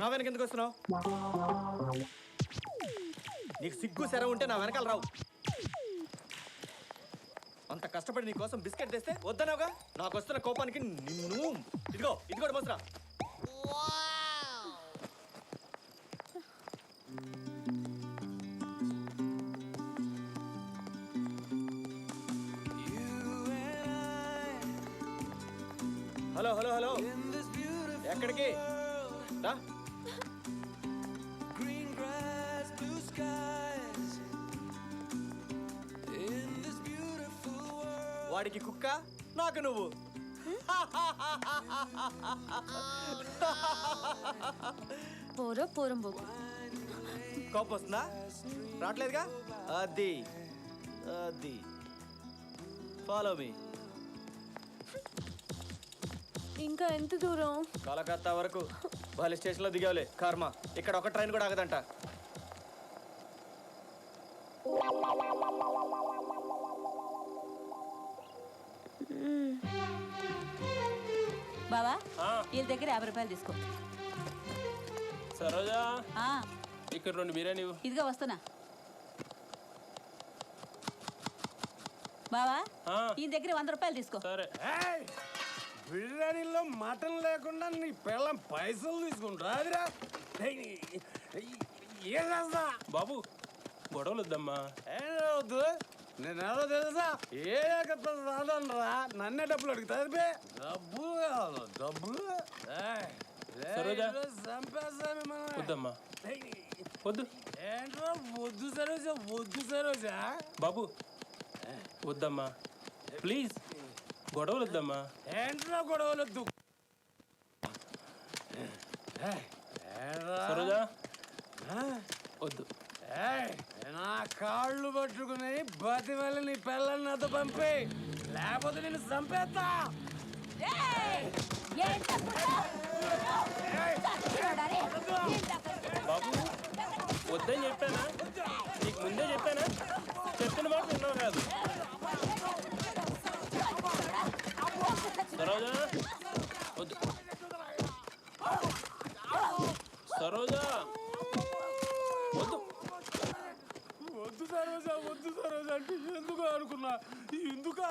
నా వెనక ఎందుకు వస్తున్నావు? నీకు సిగ్గు శరం ఉంటే నా వెనకాల రావు. అంత కష్టపడి నీ కోసం బిస్కెట్ తెస్తే వద్దనావుగా. నాకు వస్తున్న కోపానికి నిన్ను ఇదిగో ఇది కూడా మోసరా. హలో హలో హలో, ఎక్కడికి రా? వాడికి కుక్క, నాకు నువ్వు. పోరో పోరం పోకు. కోపం వస్తుందా? రావట్లేదుగా. అది అది ఫాలో మీ. ఇంకా ఎంత దూరం? కలకత్తా వరకు. వాళ్ళ స్టేషన్లో దిగావులే కర్మ. ఇక్కడ ఒక ట్రైన్ కూడా ఆగదంట. బావా వీళ్ళ దగ్గర 50 రూపాయలు తీసుకో. సరోజా, ఇక్కడ 2 బిర్యానీ. ఇదిగా వస్తున్నా. బావా ఈ దగ్గర 100 రూపాయలు తీసుకో. సరే. బిర్యానీలో మటన్ లేకుండా నీ పిల్లం పైసలు తీసుకుంటా. అదిరా ఏం చేస్తా బాబు, గొడవలు వద్దమ్మా. ఏం వద్దు. నేను ఎవరో తెలుసా? ఏ రాదనరా, నన్నే డబ్బులు అడుగుతా. డబ్బులు కాదు డబ్బులు. సరోజా చంపేస్తాను మనం. వద్దమ్మా, వద్దు. ఏంట్రా వద్దు సరోజా, వద్దు సరోజా. బాబు వద్దమ్మా, ప్లీజ్. గొడవలు వద్దమ్మా. ఏంట్రా గొడవలు వద్దు. సరోజా వద్దు. నా కాళ్ళు పట్టుకుని బతి వల్ల నీ పిల్లల్ని నాతో పంపి, లేకపోతే నేను చంపేస్తా. బాబు వద్దని చెప్పానా? నీకు ముందే చెప్పానా? చెప్పిన మాట విన్నావు కాదు. సరోజా వద్దు. సరోజా వద్దు. వద్దు సరోజా, వద్దు సరోజా అంటే ఎందుకు అనుకున్నా. ఎందుకా